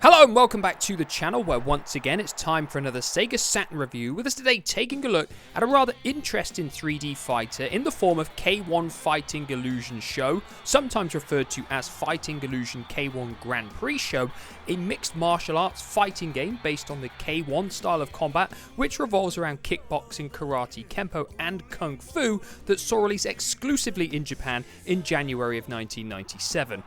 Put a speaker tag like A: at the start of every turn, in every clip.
A: Hello and welcome back to the channel where once again it's time for another Sega Saturn review, with us today taking a look at a rather interesting 3D fighter in the form of K-1 Fighting Illusion Shou, sometimes referred to as Fighting Illusion K-1 Grand Prix Shou, a mixed martial arts fighting game based on the K-1 style of combat, which revolves around kickboxing, karate, kempo and kung fu, that saw release exclusively in Japan in January of 1997.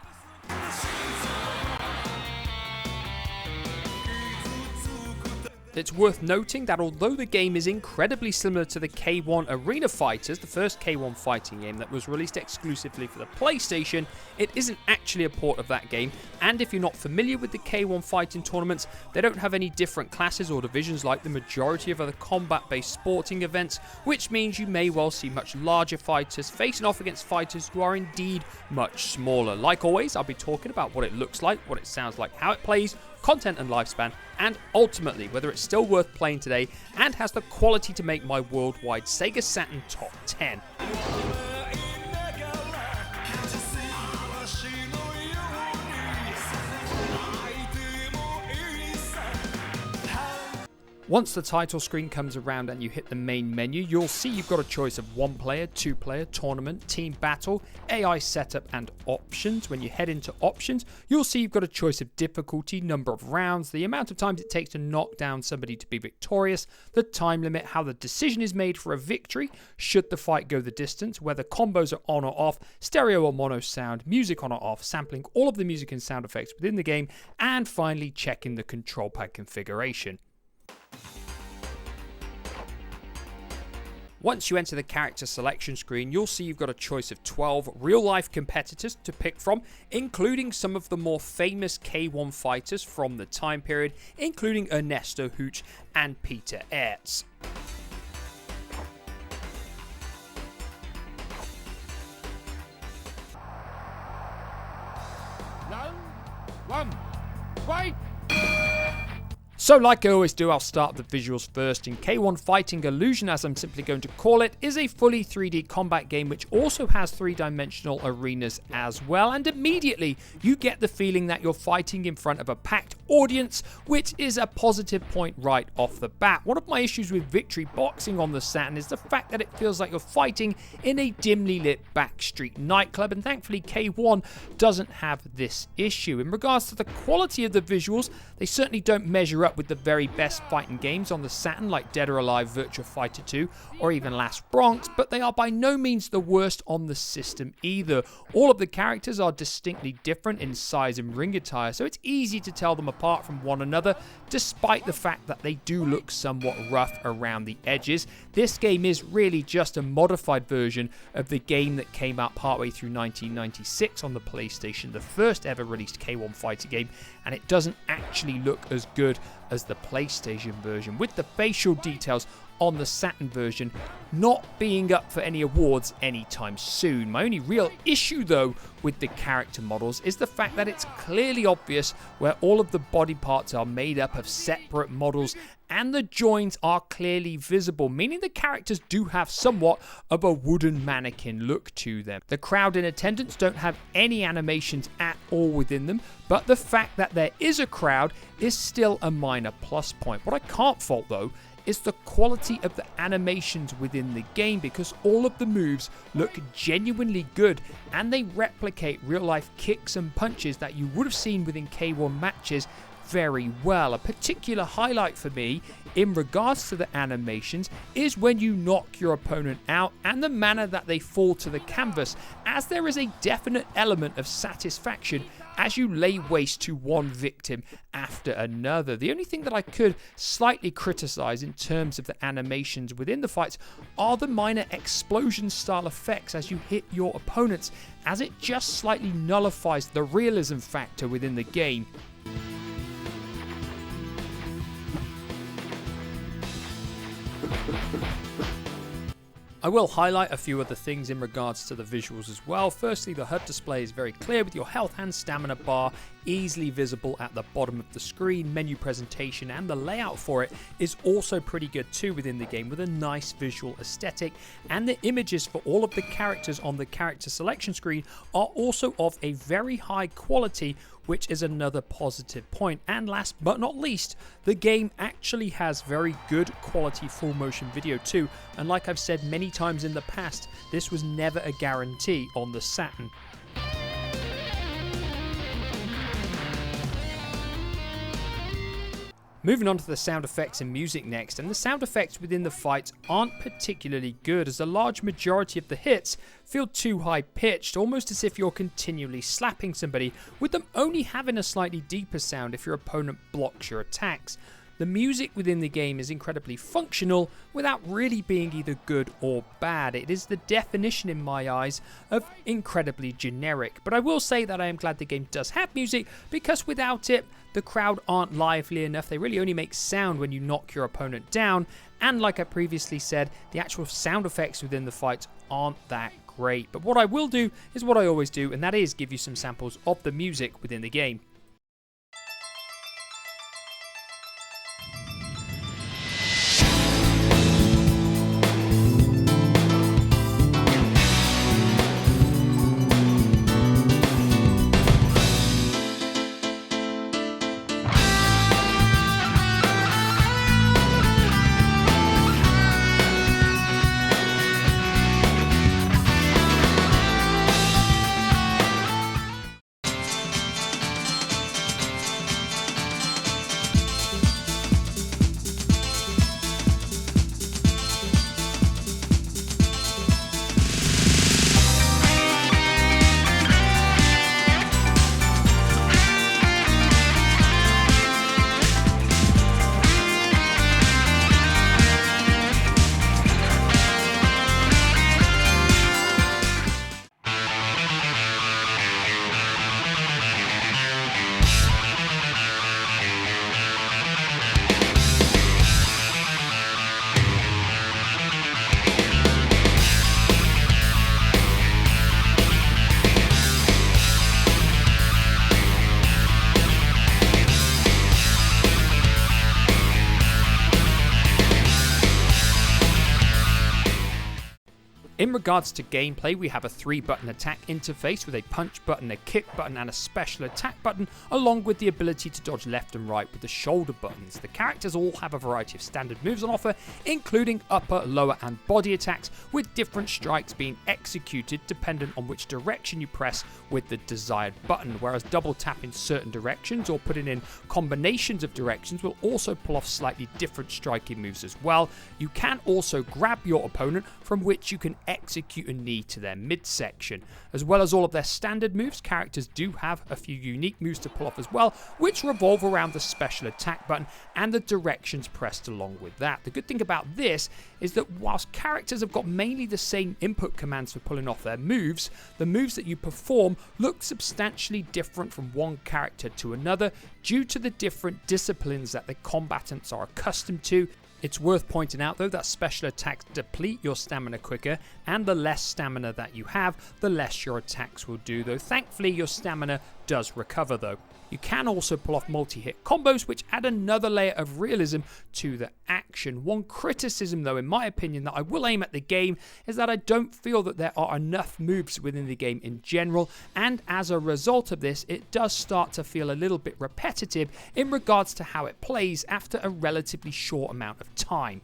A: It's worth noting that although the game is incredibly similar to the K-1 Arena Fighters, the first K-1 fighting game that was released exclusively for the PlayStation, it isn't actually a port of that game, and if you're not familiar with the K-1 fighting tournaments, they don't have any different classes or divisions like the majority of other combat-based sporting events, which means you may well see much larger fighters facing off against fighters who are indeed much smaller. Like always, I'll be talking about what it looks like, what it sounds like, how it plays, content and lifespan, and ultimately whether it's still worth playing today and has the quality to make my worldwide Sega Saturn top 10. Once the title screen comes around and you hit the main menu, you'll see you've got a choice of 1-player, 2-player, tournament, team battle, AI setup and options. When you head into options, you'll see you've got a choice of difficulty, number of rounds, the amount of times it takes to knock down somebody to be victorious, the time limit, how the decision is made for a victory, should the fight go the distance, whether combos are on or off, stereo or mono sound, music on or off, sampling all of the music and sound effects within the game, and finally checking the control pad configuration. Once you enter the character selection screen, you'll see you've got a choice of 12 real-life competitors to pick from, including some of the more famous K-1 fighters from the time period, including Ernesto Hooch and Peter Aerts.
B: Round one, fight!
A: So like I always do, I'll start the visuals first. In K-1 Fighting Illusion, as I'm simply going to call it, is a fully 3D combat game which also has 3-dimensional arenas as well, and immediately you get the feeling that you're fighting in front of a packed audience, which is a positive point right off the bat. One of my issues with Victory Boxing on the Saturn is the fact that it feels like you're fighting in a dimly lit backstreet nightclub, and thankfully K-1 doesn't have this issue. In regards to the quality of the visuals, they certainly don't measure up with the very best fighting games on the Saturn like Dead or Alive, Virtua Fighter 2 or even Last Bronx, but they are by no means the worst on the system either. All of the characters are distinctly different in size and ring attire, so it's easy to tell them apart from one another, despite the fact that they do look somewhat rough around the edges. This game is really just a modified version of the game that came out partway through 1996 on the PlayStation, the first ever released K-1 fighter game, and it doesn't actually look as good as the PlayStation version, with the facial details on the Saturn version not being up for any awards anytime soon. My only real issue though with the character models is the fact that it's clearly obvious where all of the body parts are made up of separate models and the joints are clearly visible, meaning the characters do have somewhat of a wooden mannequin look to them. The crowd in attendance don't have any animations at all within them, but the fact that there is a crowd is still a minor plus point. What I can't fault though is the quality of the animations within the game, because all of the moves look genuinely good and they replicate real life kicks and punches that you would have seen within K-1 matches very well. A particular highlight for me in regards to the animations is when you knock your opponent out and the manner that they fall to the canvas, as there is a definite element of satisfaction as you lay waste to one victim after another. The only thing that I could slightly criticize in terms of the animations within the fights are the minor explosion style effects as you hit your opponents, as it just slightly nullifies the realism factor within the game. I will highlight a few other things in regards to the visuals as well. Firstly, the HUD display is very clear with your health and stamina bar easily visible at the bottom of the screen. Menu presentation and the layout for it is also pretty good too within the game, with a nice visual aesthetic, and the images for all of the characters on the character selection screen are also of a very high quality, which is another positive point. And last but not least, the game actually has very good quality full motion video too, and like I've said many times in the past, this was never a guarantee on the Saturn. Moving on to the sound effects and music next, and the sound effects within the fights aren't particularly good, as a large majority of the hits feel too high pitched, almost as if you're continually slapping somebody, with them only having a slightly deeper sound if your opponent blocks your attacks. The music within the game is incredibly functional without really being either good or bad. It is the definition in my eyes of incredibly generic. But I will say that I am glad the game does have music, because without it, the crowd aren't lively enough. They really only make sound when you knock your opponent down. And like I previously said, the actual sound effects within the fights aren't that great. But what I will do is what I always do, and that is give you some samples of the music within the game. In regards to gameplay, we have a 3-button attack interface with a punch button, a kick button and a special attack button, along with the ability to dodge left and right with the shoulder buttons. The characters all have a variety of standard moves on offer, including upper, lower and body attacks, with different strikes being executed dependent on which direction you press with the desired button, whereas double tap in certain directions or putting in combinations of directions will also pull off slightly different striking moves as well. You can also grab your opponent, from which you can execute a knee to their midsection. As well as all of their standard moves, characters do have a few unique moves to pull off as well, which revolve around the special attack button and the directions pressed along with that. The good thing about this is that whilst characters have got mainly the same input commands for pulling off their moves, the moves that you perform look substantially different from one character to another due to the different disciplines that the combatants are accustomed to. It's worth pointing out though that special attacks deplete your stamina quicker, and the less stamina that you have, the less your attacks will do, though thankfully your stamina does recover though. You can also pull off multi-hit combos, which add another layer of realism to the action. One criticism though, in my opinion, that I will aim at the game is that I don't feel that there are enough moves within the game in general, and as a result of this, it does start to feel a little bit repetitive in regards to how it plays after a relatively short amount of time.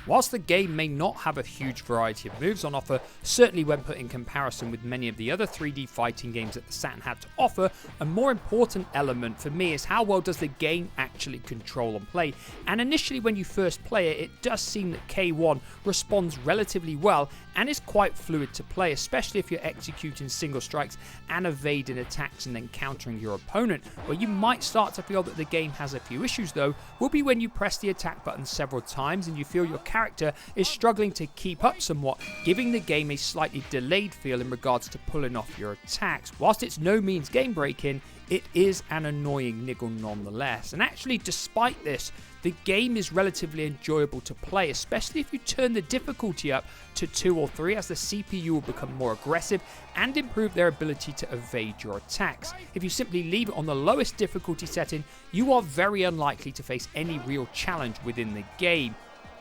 A: Whilst the game may not have a huge variety of moves on offer, certainly when put in comparison with many of the other 3D fighting games that the Saturn had to offer, a more important element for me is how well does the game actually control and play. And initially when you first play it, it does seem that K-1 responds relatively well and is quite fluid to play, especially if you're executing single strikes and evading attacks and then countering your opponent. Where you might start to feel that the game has a few issues though, will be when you press the attack button several times and you feel your character is struggling to keep up somewhat, giving the game a slightly delayed feel in regards to pulling off your attacks. Whilst it's no means game breaking, it is an annoying niggle nonetheless. And actually, despite this, the game is relatively enjoyable to play, especially if you turn the difficulty up to 2 or 3, as the CPU will become more aggressive and improve their ability to evade your attacks. If you simply leave it on the lowest difficulty setting, you are very unlikely to face any real challenge within the game.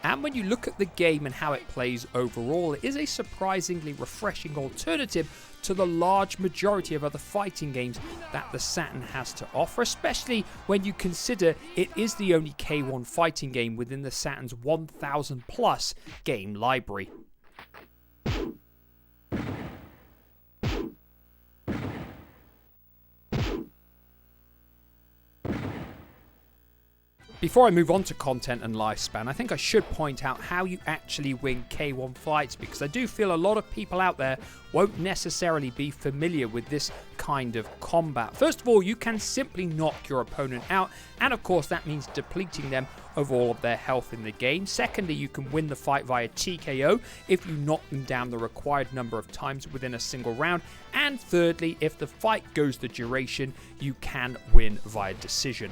A: And when you look at the game and how it plays overall, it is a surprisingly refreshing alternative to the large majority of other fighting games that the Saturn has to offer, especially when you consider it is the only K-1 fighting game within the Saturn's 1000 plus game library. Before I move on to content and lifespan, I think I should point out how you actually win K-1 fights, because I do feel a lot of people out there won't necessarily be familiar with this kind of combat. First of all, you can simply knock your opponent out, and of course that means depleting them of all of their health in the game. Secondly, you can win the fight via TKO if you knock them down the required number of times within a single round. And thirdly, if the fight goes the duration, you can win via decision.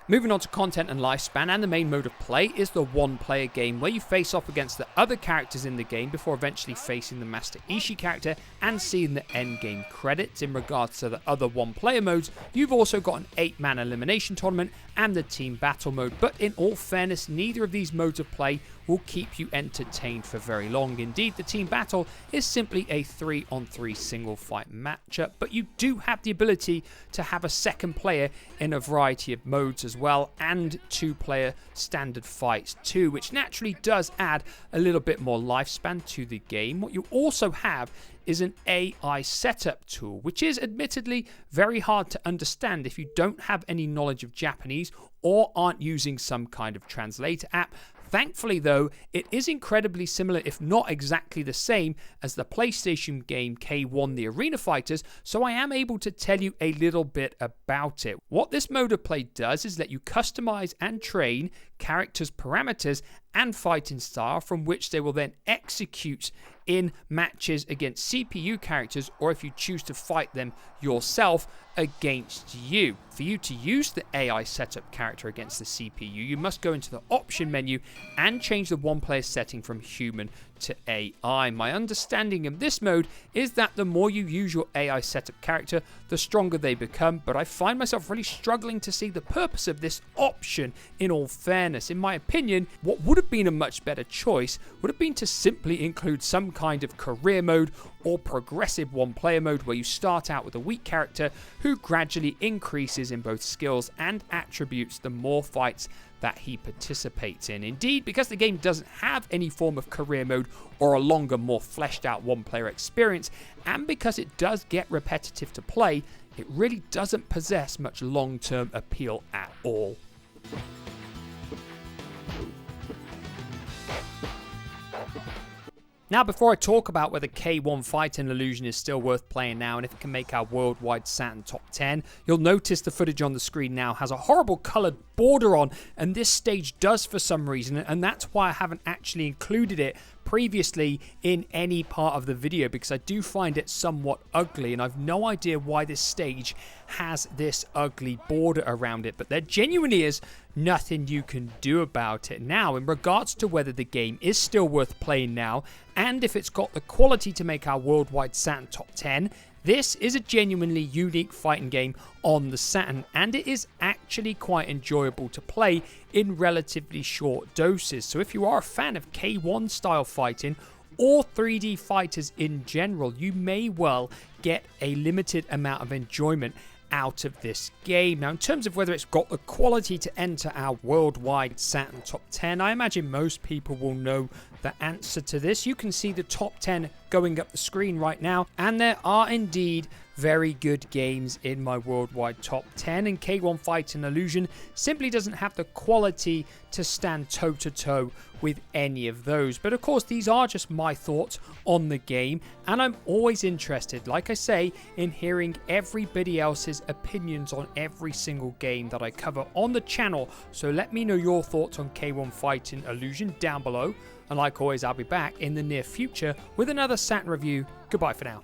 A: Moving on to content and lifespan, and the main mode of play is the one-player game where you face off against the other characters in the game before eventually facing the Master Ishii character and seeing the endgame credits. In regards to the other one-player modes, you've also got an 8-man elimination tournament and the team battle mode, but in all fairness, neither of these modes of play will keep you entertained for very long. Indeed, the team battle is simply a 3-on-3 single fight matchup, but you do have the ability to have a second player in a variety of modes as well, and 2-player standard fights too, which naturally does add a little bit more lifespan to the game. What you also have is an AI setup tool, which is admittedly very hard to understand if you don't have any knowledge of Japanese or aren't using some kind of translator app. Thankfully though, it is incredibly similar, if not exactly the same, as the PlayStation game K-1 The Arena Fighters, so I am able to tell you a little bit about it. What this mode of play does is let you customize and train characters' parameters and fighting style, from which they will then execute in matches against CPU characters, or if you choose to fight them yourself, against you. For you to use the AI setup character against the CPU, you must go into the option menu and change the one-player setting from human to AI. My understanding of this mode is that the more you use your AI setup character, the stronger they become, but I find myself really struggling to see the purpose of this option in all fairness. In my opinion, what would have been a much better choice would have been to simply include some kind of career mode or progressive one-player mode where you start out with a weak character who gradually increases in both skills and attributes the more fights that he participates in. Indeed, because the game doesn't have any form of career mode or a longer, more fleshed out one-player experience, and because it does get repetitive to play, it really doesn't possess much long-term appeal at all. Now, before I talk about whether K-1 Fighting Illusion is still worth playing now and if it can make our Worldwide Saturn top 10, you'll notice the footage on the screen now has a horrible coloured border on, and this stage does for some reason, and that's why I haven't actually included it previously in any part of the video, because I do find it somewhat ugly, and I've no idea why this stage has this ugly border around it, but there genuinely is nothing you can do about it. Now, in regards to whether the game is still worth playing now, and if it's got the quality to make our Worldwide Saturn top 10, this is a genuinely unique fighting game on the Saturn, and it is actually quite enjoyable to play in relatively short doses. So if you are a fan of K-1 style fighting or 3D fighters in general, you may well get a limited amount of enjoyment out of this game. Now, in terms of whether it's got the quality to enter our Worldwide Saturn top 10, I imagine most people will know the answer to this. You can see the top 10 going up the screen right now, and there are indeed very good games in my Worldwide top 10, and K-1 Fighting Illusion simply doesn't have the quality to stand toe-to-toe with any of those. But of course, these are just my thoughts on the game, and I'm always interested, like I say, in hearing everybody else's opinions on every single game that I cover on the channel. So let me know your thoughts on K-1 Fighting Illusion down below, and like always, I'll be back in the near future with another Saturn review. Goodbye for now.